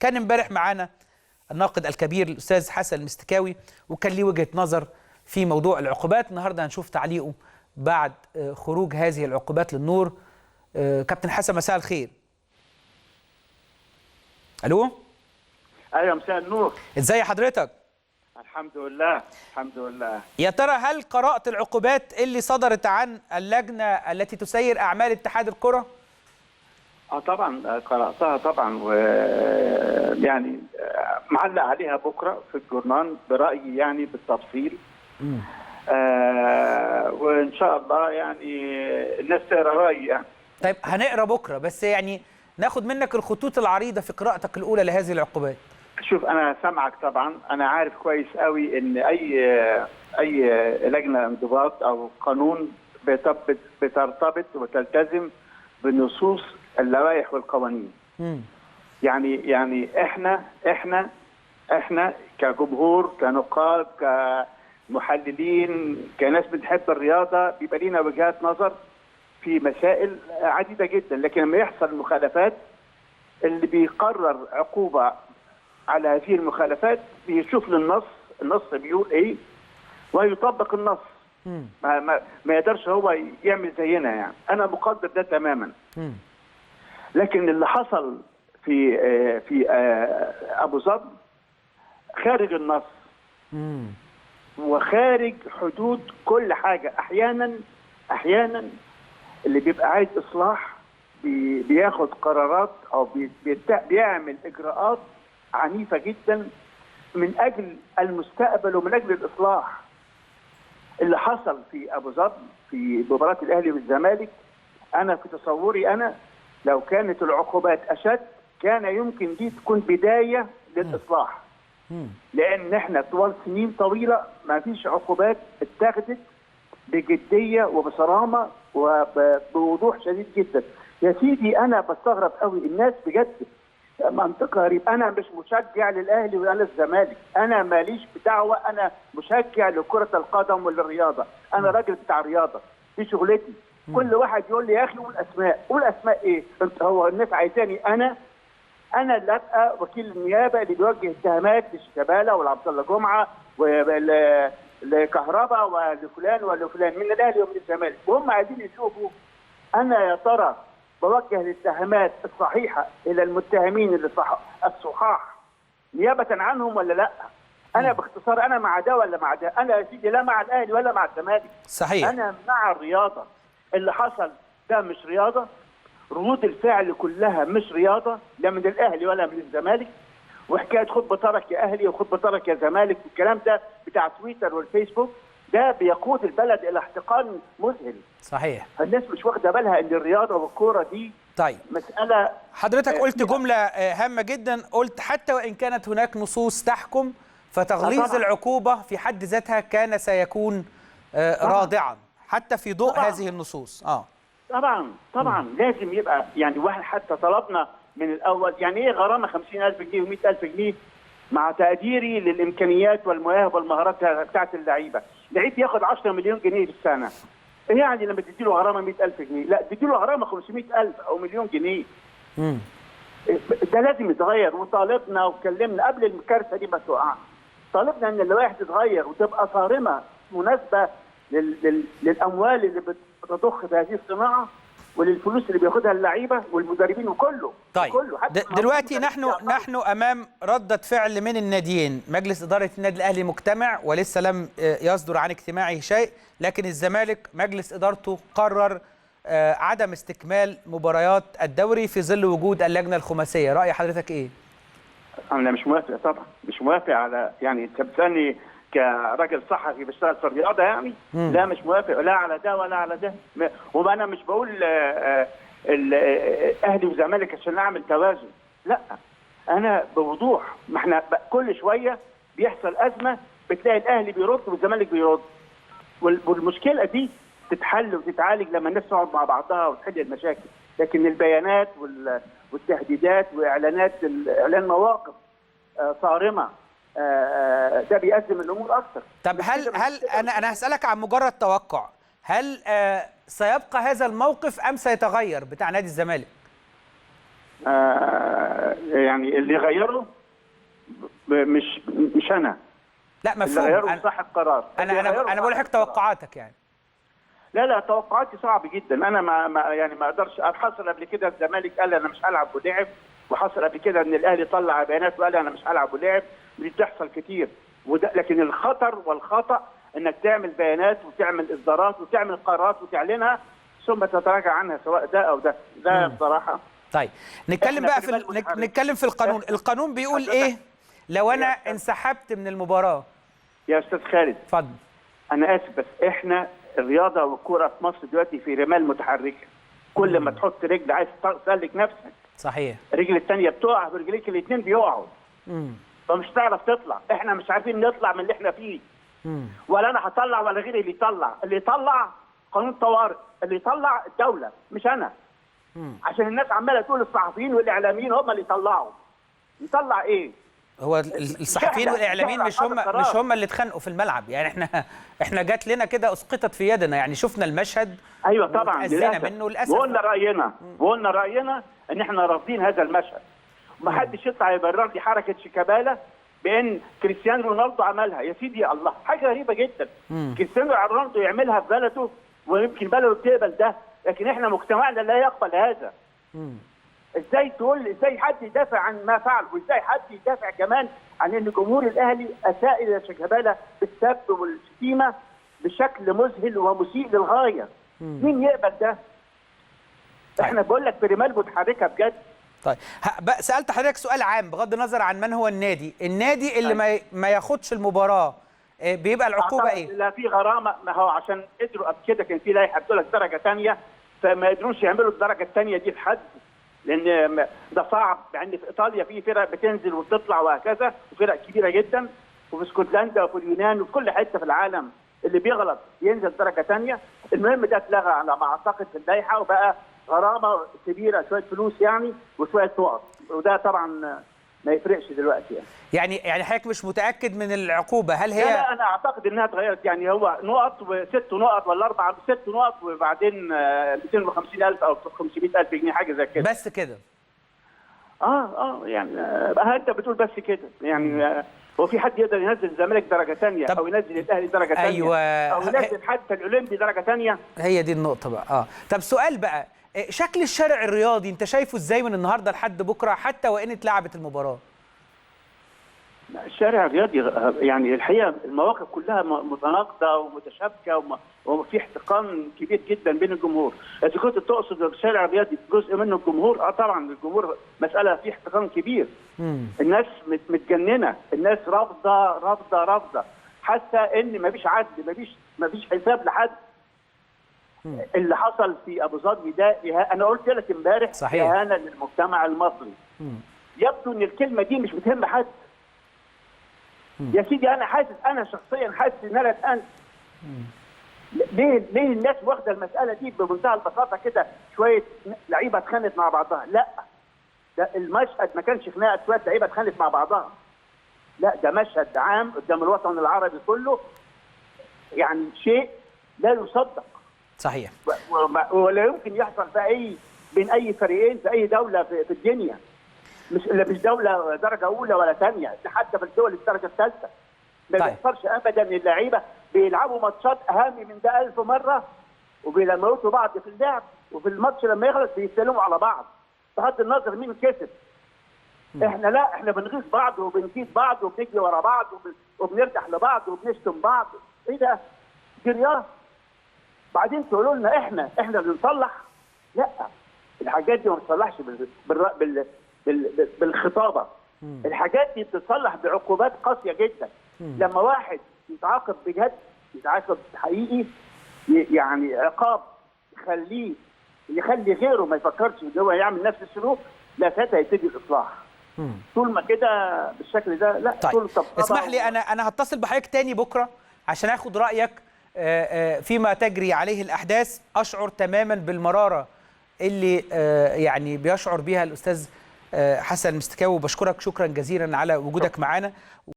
كان امبارح معانا الناقد الكبير الأستاذ حسن المستكاوي، وكان ليه وجهة نظر في موضوع العقوبات. النهارده هنشوف تعليقه بعد خروج هذه العقوبات للنور. كابتن حسن، مساء الخير. الو. ايوه، مساء النور. ازاي حضرتك؟ الحمد لله الحمد لله. يا ترى هل قرأت العقوبات اللي صدرت عن اللجنة التي تسير أعمال اتحاد الكرة؟ طبعا قرأتها طبعا، ويعني معلق عليها بكره في الجورنال برأيي يعني بالتفصيل. وإن شاء الله يعني الناس تقرا رأيي يعني. طيب هنقرا بكره، بس يعني ناخد منك الخطوط العريضة في قراءتك الأولى لهذه العقوبات. شوف، أنا سامعك طبعا، أنا عارف كويس قوي إن أي لجنة انضباط أو قانون بترتبط وتلتزم بنصوص اللوائح والقوانين. يعني احنا كجمهور، كنقاد، كمحللين، كناس بتحب الرياضه، بيبقى لينا وجهات نظر في مسائل عديده جدا، لكن لما يحصل مخالفات اللي بيقرر عقوبه على هذه المخالفات بيشوف النص بيقول ايه ويطبق النص. ما يقدرش هو يعمل زينا يعني. انا مقدر ده تماما. لكن اللي حصل في ابو ظبي خارج النص وخارج حدود كل حاجه. احيانا اللي بيبقى عايز اصلاح بياخد قرارات او بيعمل اجراءات عنيفه جدا من اجل المستقبل ومن اجل الاصلاح. اللي حصل في ابو ظبي في مباراه الاهلي والزمالك، انا في تصوري لو كانت العقوبات اشد كان يمكن دي تكون بدايه للاصلاح. لان احنا طوال سنين طويله ما فيش عقوبات اتخذت بجديه وبصرامه وبوضوح شديد جدا. يا سيدي، انا بستغرب قوي الناس بجد، منطق غريب. انا مش مشجع للاهلي ولا للزمالك، انا ماليش دعوه، انا مشجع لكره القدم وللرياضه، انا راجل بتاع رياضه، دي شغلتي. كل واحد يقول لي يا اخي قول اسماء ايه؟ انت هو الناس عايزاني انا اللي ابقى وكيل النيابه اللي بيوجه اتهامات لشيكابالا ولعبد الله جمعه ولكهربا ولفلان ولفلان من الاهلي ومن الزمالك، وهم عايزين يشوفوا انا يا ترى بوجه الاتهامات الصحيحه الى المتهمين اللي الصحاح نيابه عنهم ولا لا. انا باختصار انا مع ده ولا مع ده؟ انا يا سيدي لا مع الاهلي ولا مع الزمالك. صحيح. انا مع الرياضه. اللي حصل ده مش رياضه، ردود الفعل كلها مش رياضه، لا من الاهلي ولا من الزمالك. وحكايه خد بطارك يا اهلي وخد بطارك يا زمالك والكلام ده بتاع تويتر والفيسبوك ده بيقود البلد الى احتقان مذهل. صحيح. الناس مش واخده بالها ان الرياضه والكوره دي طيب مساله. حضرتك قلت جمله هامه جدا، قلت حتى وان كانت هناك نصوص تحكم فتغليظ العقوبه في حد ذاتها كان سيكون رادعا حتى في ضوء هذه النصوص. طبعا لازم يبقى يعني واحد. حتى طلبنا من الاول يعني ايه غرامه 50,000 جنيه و100,000 جنيه مع تقديري للامكانيات والمواهب والمهارات بتاعت اللعيبه. لعيب ياخد 10 مليون جنيه في السنه، ايه يعني لما تدي له غرامه 100,000 جنيه؟ لا، تدي له غرامه 500,000 او مليون جنيه. ده لازم يتغير. وطالبنا واتكلمنا قبل الكارثه دي ما تقع، طالبنا ان اللوائح تتغير وتبقى صارمه مناسبه للاموال اللي بتضخ في هذه الصناعه وللفلوس اللي بياخدها اللعيبه والمدربين وكله. طيب كله. دلوقتي نحن امام رده فعل من الناديين. مجلس اداره النادي الاهلي مجتمع ولسه لم يصدر عن اجتماعه شيء، لكن الزمالك مجلس ادارته قرر عدم استكمال مباريات الدوري في ظل وجود اللجنه الخماسيه. راي حضرتك ايه؟ انا مش موافق طبعا، مش موافق على يعني انت بتسالني كراجل صحفي بيشتغل في الرياضه يعني. لا، مش موافق لا على ده ولا على ده. وانا مش بقول اهلي وزمالك عشان اعمل توازن، لا، انا بوضوح. ما احنا كل شويه بيحصل ازمه بتلاقي الاهلي بيرد والزمالك بيرد، والمشكله دي تتحل وتتعالج لما الناس تقعد مع بعضها وتحل المشاكل. لكن البيانات والتهديدات واعلان مواقف صارمه ده بيأزم الامور اكثر. طب هل انا هسألك عن مجرد توقع، هل سيبقى هذا الموقف ام سيتغير بتاع نادي الزمالك؟ يعني اللي غيره مش انا. لا اللي مفهوم. غيره صاحب قرار. انا بقول لحضرتك توقعاتك يعني. لا توقعاتي صعب جدا. انا ما اقدرش. حصل قبل كده الزمالك قال انا مش هلعب ولعب، وحصل قبل كده ان الاهلي طلع بيانات وقال انا مش هلعب ولعب. دي بتحصل كتير. لكن الخطر والخطا انك تعمل بيانات وتعمل اصدارات وتعمل قرارات وتعلنها ثم تتراجع عنها، سواء ده او ده بصراحه. طيب نتكلم بقى نتكلم في القانون. القانون بيقول ايه لو انا انسحبت من المباراه؟ يا استاذ خالد اتفضل. انا اسف، بس احنا الرياضه والكوره في مصر دلوقتي في رمال متحركه. كل ما تحط رجل عايز تسلك نفسك، صحيح، الرجل الثانيه بتقع ورجليك الاثنين بيقعوا. فمش هتعرف تطلع. احنا مش عارفين نطلع من اللي احنا فيه. ولا انا هطلع ولا غيري اللي يطلع. اللي يطلع قانون طوارئ، اللي يطلع الدوله مش انا. عشان الناس عماله تقول الصحفيين والاعلاميين هم اللي يطلعوا. يطلع ايه؟ هو الصحفيين والاعلاميين مش هم اللي اتخانقوا في الملعب يعني. احنا جات لنا كده اسقطت في يدنا يعني. شفنا المشهد. ايوه طبعا للاسف. وقلنا راينا ان احنا رافضين هذا المشهد. ما حدش يطلع يبرر لي حركه شيكابالا بان كريستيانو رونالدو عملها. يا سيدي الله، حاجه غريبه جدا. كريستيانو رونالدو يعملها في بلده ويمكن بلده تقبل ده، لكن احنا مجتمعنا لا يقبل هذا. ازاي حد يدافع عن ما فعل، وازاي حد يدافع كمان عن ان جمهور الاهلي اساء الى شيكابالا بالسب والشتيمه بشكل مذهل ومسيء للغايه. مين يقبل ده؟ احنا بقول لك في رمال متحركه بجد. طيب سالت حضرتك سؤال عام بغض النظر عن من هو النادي اللي ما ياخدش المباراه بيبقى العقوبه ايه؟ لا في غرامه. ما هو عشان قدروا قبل كده كان في لائحه بتقول لك درجه ثانيه، فما يقدروش يعملوا الدرجه الثانيه دي لحد، لان ده صعب. يعني في ايطاليا في فرق بتنزل وتطلع وهكذا، وفرق كبيره جدا، وفي اسكتلندا وفي اليونان وفي كل حته في العالم اللي بيغلط ينزل درجه ثانيه. المهم ده اتلغى على ما اعتقد في اللائحه، وبقى غرامه كبيره، شويه فلوس يعني وشويه نقط، وده طبعا ما يفرقش دلوقتي يعني حضرتك مش متاكد من العقوبه؟ هل هي لا انا اعتقد انها اتغيرت. يعني هو نقط و6 نقط ولا 6 نقط، وبعدين 250,000 او 500,000 جنيه حاجه زي كده. بس كده؟ يعني انت بتقول بس كده يعني. هو في حد يقدر ينزل الزمالك درجه ثانيه او ينزل الاهلي درجه ثانيه؟ أيوة. او ينزل حتى الاولمبي درجه ثانيه؟ هي دي النقطه بقى. طب سؤال بقى، شكل الشارع الرياضي انت شايفه ازاي من النهارده لحد بكره حتى وان اتلعبت المباراه؟ الشارع الرياضي يعني الحقيقه المواقف كلها متناقضه ومتشابكه، وفي احتقان كبير جدا بين الجمهور. اذا كنت تقصد الشارع الرياضي جزء منه الجمهور، طبعا الجمهور مساله في احتقان كبير. الناس متجننه، الناس رافضه، حاسه ان مفيش عدل، مفيش حساب لحد. اللي حصل في ابو ظبي ده انا قلت لك امبارح اهانه للمجتمع المصري. يبدو ان الكلمه دي مش بتهم حد. يا سيدي انا شخصيا حاسس ان انا اتأنت. ليه الناس واخده المساله دي بمنتهى البساطه كده؟ شويه لعيبه اتخانقت مع بعضها. لا، ده المشهد ما كانش خناقه شويه لعيبه اتخانقت مع بعضها. لا، ده مشهد عام قدام الوطن العربي كله، يعني شيء لا يصدق. صحيح. ولا يمكن يحصل بين اي فريقين في اي دوله في الدنيا. مش دوله درجه اولى ولا ثانيه، حتى في الدول الدرجه الثالثه ما بيحصلش ابدا ان اللعيبه بيلعبوا ماتشات اهم من ده 1000 مره، وبيموتوا بعض في اللعب، وفي الماتش لما يخلص بيستلموا على بعض بغض النظر مين كسب. احنا بنغيظ بعض وبنكيد بعض وبنجري ورا بعض وبنرتاح لبعض وبنشتم بعض. ايه ده؟ دي رياضه. بعدين تقولوا لنا احنا اللي نصلح؟ لا، الحاجات دي ما بتصلحش بالخطابه. الحاجات دي بتتصلح بعقوبات قاسيه جدا. لما واحد يتعاقب بجد، يتعاقب حقيقي، يعني عقاب يخلي غيره ما يفكرش ان هو يعمل نفس السلوك، لا ساعتها يبتدي الاصلاح. طول ما كده بالشكل ده لا. طيب اسمح لي انا هتصل بحضرتك تاني بكره عشان اخد رايك فيما تجري عليه الاحداث. اشعر تماما بالمراره اللي يعني بيشعر بيها الاستاذ حسن مستكاوي، وبشكرك شكرا جزيلا على وجودك معنا.